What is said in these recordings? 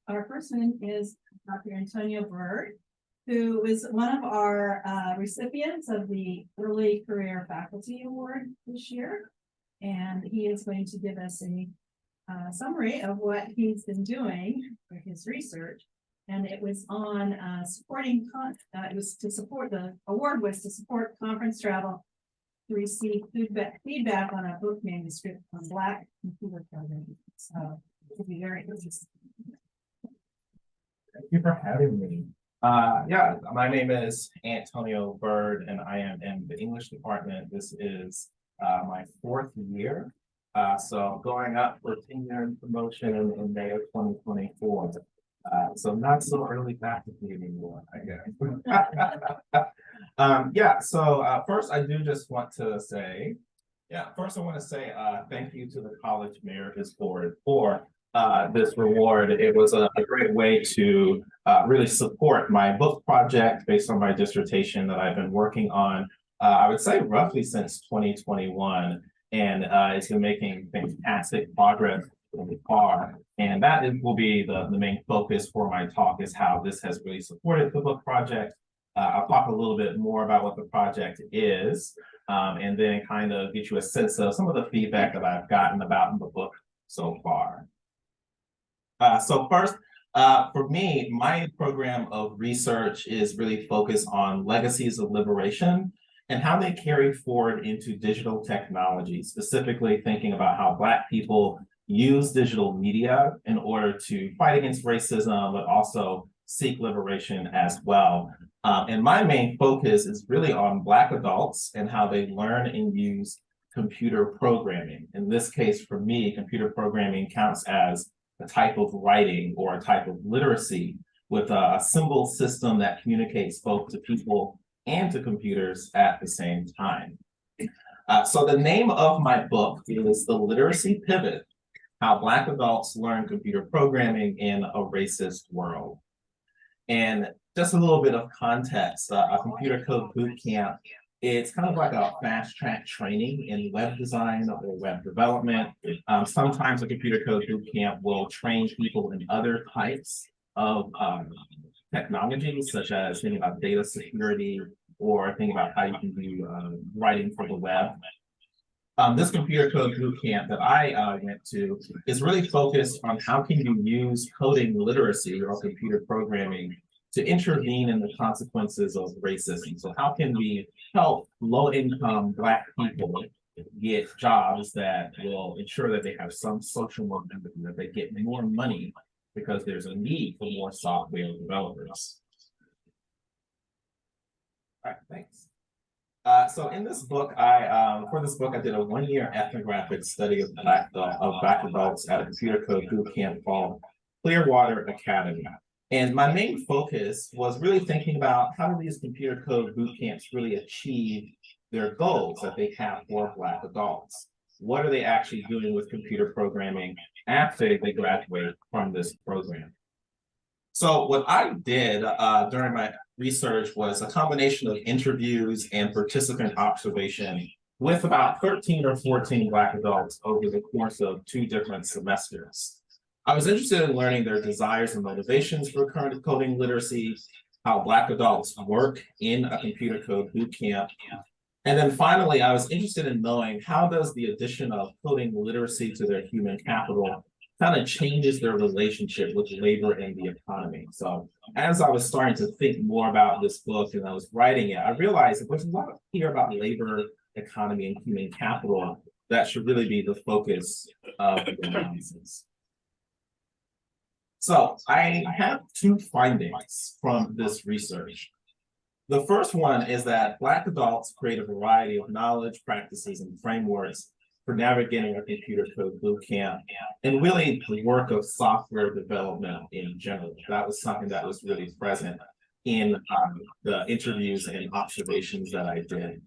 our person is Dr. Antonio Byrd, who is one of our recipients of the Early Career Faculty Award this year. And he is going to give us a summary of what he's been doing for his research. And it was on supporting, it was to support, the award was to support conference travel to receive feedback on a book manuscript on Black computer programming. So it'll be very interesting. Thank you for having me. Yeah, my name is Antonio Byrd, and I am in the English department. This is my 4th year. So going up for tenure and promotion in May of 2024. So not so early faculty anymore, I guess. Yeah, so first I do just want to say, first I want to say thank you to the College Emeritus Board for this reward. It was a great way to really support my book project based on my dissertation that I've been working on, I would say roughly since 2021, and it's been making fantastic progress so far. And that will be the main focus for my talk, is how this has really supported the book project. I'll talk a little bit more about what the project is, and then kind of get you a sense of some of the feedback that I've gotten about the book so far. So first, for me, my program of research is really focused on legacies of liberation and how they carry forward into digital technology, specifically thinking about how Black people use digital media in order to fight against racism, but also seek liberation as well. And my main focus is really on Black adults and how they learn and use computer programming. In this case, for me, computer programming counts as a type of writing or a type of literacy with a symbol system that communicates both to people and to computers at the same time. So the name of my book is The Literacy Pivot: How Black Adults Learn Computer Programming in a Racist World. And just a little bit of context, a computer code boot camp, it's kind of like a fast track training in web design or web development. Sometimes a computer code boot camp will train people in other types of technologies, such as thinking about data security or thinking about how you can do writing for the web. This computer code boot camp that I went to is really focused on how can you use coding literacy or computer programming to intervene in the consequences of racism. So how can we help low-income Black people get jobs that will ensure that they have some social mobility, that they get more money because there's a need for more software developers. All right, thanks. So in this book, for this book, I did a 1-year ethnographic study of Black adults at a computer code boot camp called Clearwater Academy. And my main focus was really thinking about how do these computer code boot camps really achieve their goals that they have for Black adults? What are they actually doing with computer programming after they graduate from this program? So what I did during my research was a combination of interviews and participant observation with about 13 or 14 Black adults over the course of 2 different semesters. I was interested in learning their desires and motivations for current coding literacy, how Black adults work in a computer code boot camp. And then finally, I was interested in knowing how does the addition of coding literacy to their human capital kind of changes their relationship with labor and the economy. So as I was starting to think more about this book and I was writing it, I realized that there's a lot here about labor, economy, and human capital that should really be the focus of the analysis. So I have 2 findings from this research. The first one is that Black adults create a variety of knowledge, practices, and frameworks for navigating a computer code boot camp and really the work of software development in general. That was something that was really present in the interviews and observations that I did.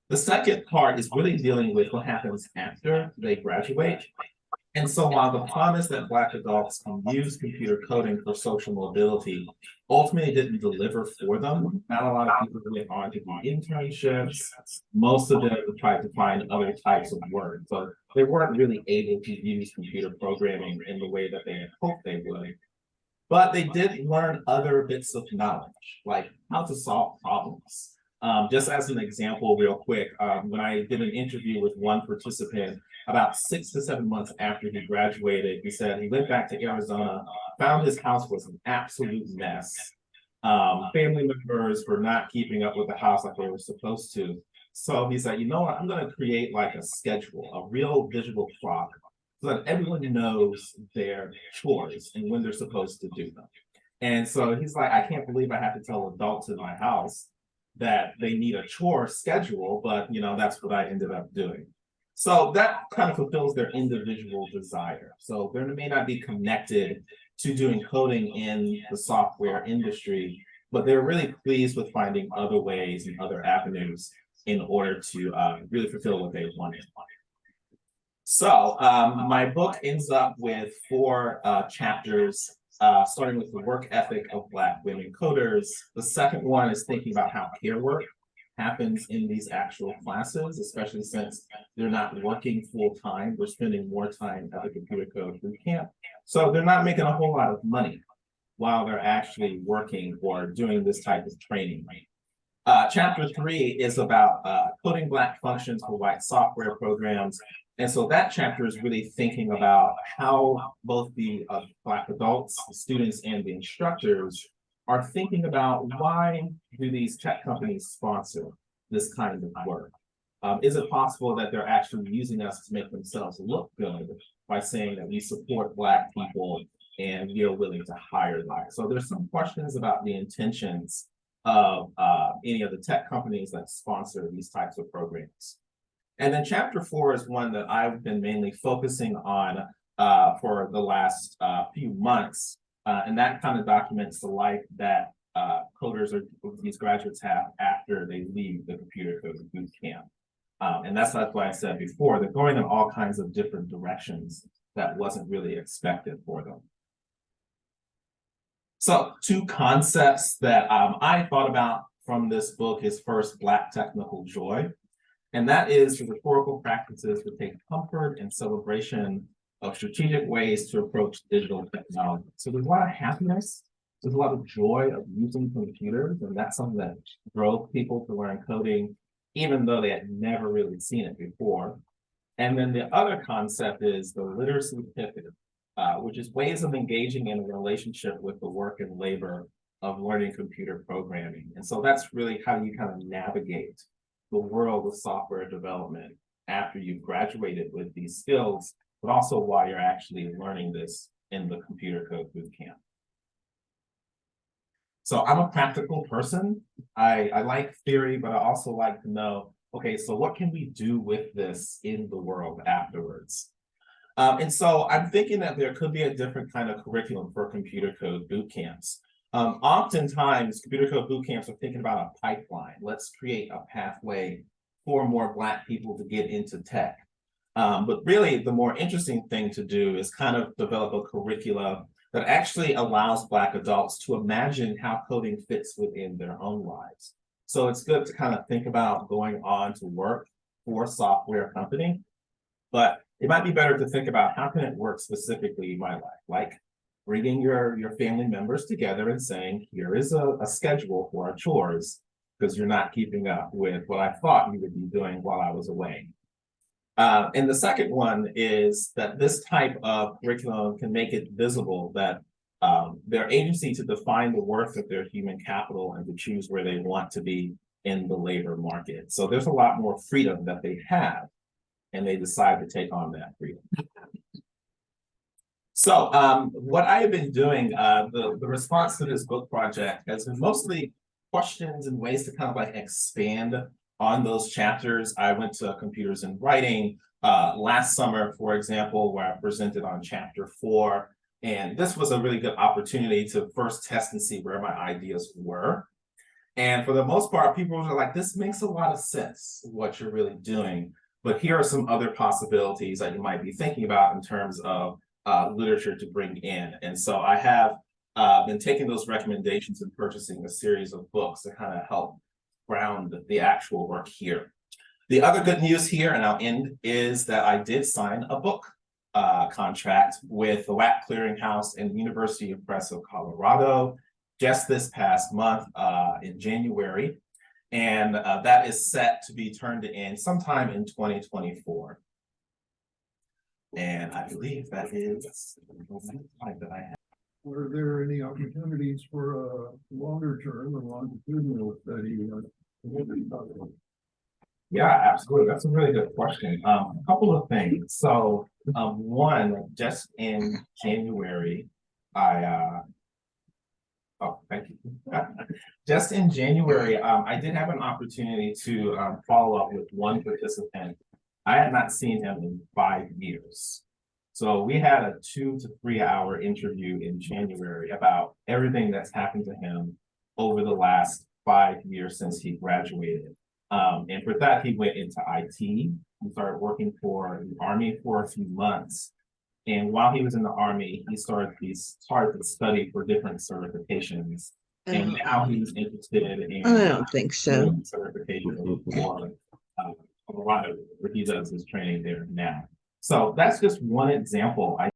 The second part is really dealing with what happens after they graduate. And so while the promise that Black adults can use computer coding for social mobility ultimately didn't deliver for them, not a lot of people went on to do internships. Most of them tried to find other types of work. So they weren't really able to use computer programming in the way that they had hoped they would. but they did learn other bits of knowledge, like how to solve problems. Just as an example, real quick, when I did an interview with one participant about 6 to 7 months after he graduated, he said he went back to Arizona, found his house was an absolute mess. Family members were not keeping up with the house like they were supposed to. So he's like, you know what, I'm going to create like a schedule, a real visual clock, so that everyone knows their chores and when they're supposed to do them. And so he's like, I can't believe I have to tell adults in my house that they need a chore schedule, but that's what I ended up doing. So that kind of fulfills their individual desire. So they may not be connected to doing coding in the software industry, but they're really pleased with finding other ways and other avenues in order to really fulfill what they wanted. So my book ends up with 4 chapters, starting with the work ethic of Black women coders. The second one is thinking about how care work happens in these actual classes, especially since they're not working full time. They're spending more time at the computer code boot camp. So they're not making a whole lot of money while they're actually working or doing this type of training. Chapter 3 is about coding Black functions for white software programs. And so that chapter is really thinking about how both the Black adults, the students, and the instructors are thinking about why do these tech companies sponsor this kind of work? Is it possible that they're actually using us to make themselves look good by saying that we support Black people and we are willing to hire them? So there's some questions about the intentions of any of the tech companies that sponsor these types of programs. And then chapter 4 is one that I've been mainly focusing on for the last few months. And that kind of documents the life that coders or these graduates have after they leave the computer code boot camp. And that's why I said before, they're going in all kinds of different directions that wasn't really expected for them. So 2 concepts that I thought about from this book is first, Black technical joy. And that is the rhetorical practices that take comfort and celebration of strategic ways to approach digital technology. So there's a lot of happiness, there's a lot of joy of using computers, and that's something that drove people to learn coding, even though they had never really seen it before. And then the other concept is the literacy pivot, which is ways of engaging in a relationship with the work and labor of learning computer programming. And so that's really how you kind of navigate the world of software development after you've graduated with these skills, but also while you're actually learning this in the computer code boot camp. So I'm a practical person. I like theory, but I also like to know, okay, so what can we do with this in the world afterwards? And so I'm thinking that there could be a different kind of curriculum for computer code boot camps. Oftentimes, computer code boot camps are thinking about a pipeline. Let's create a pathway for more Black people to get into tech. But really, the more interesting thing to do is kind of develop a curriculum that actually allows Black adults to imagine how coding fits within their own lives. So it's good to kind of think about going on to work for a software company, but it might be better to think about how can it work specifically in my life, like bringing your family members together and saying, here is a schedule for our chores, because you're not keeping up with what I thought you would be doing while I was away. And the second one is that this type of curriculum can make it visible that their agency to define the worth of their human capital and to choose where they want to be in the labor market. So there's a lot more freedom that they have, and they decide to take on that freedom. So what I have been doing, the response to this book project has been mostly questions and ways to kind of like expand on those chapters. I went to Computers in Writing last summer, for example, where I presented on chapter 4. And this was a really good opportunity to first test and see where my ideas were. And for the most part, people were like, this makes a lot of sense, what you're really doing. But here are some other possibilities that you might be thinking about in terms of literature to bring in. And so I have been taking those recommendations and purchasing a series of books to kind of help ground the actual work here. The other good news here, and I'll end, is that I did sign a book contract with the WAC Clearinghouse and the University of Press of Colorado just this past month in January. And that is set to be turned in sometime in 2024. And I believe that is the slide that I have. Were there any opportunities for a longer term or longitudinal study? Yeah, absolutely. That's a really good question. A couple of things. So, one, just in January, oh, thank you. Just in January, I did have an opportunity to follow up with one participant. I had not seen him in 5 years. So we had a 2 to 3 hour interview in January about everything that's happened to him over the last 5 years since he graduated. And for that, he went into IT. He started working for the Army for a few months. And while he was in the Army, he started to study for different certifications. And now he's interested in I don't think so. certification for Colorado, where he does his training there now. So that's just one example. I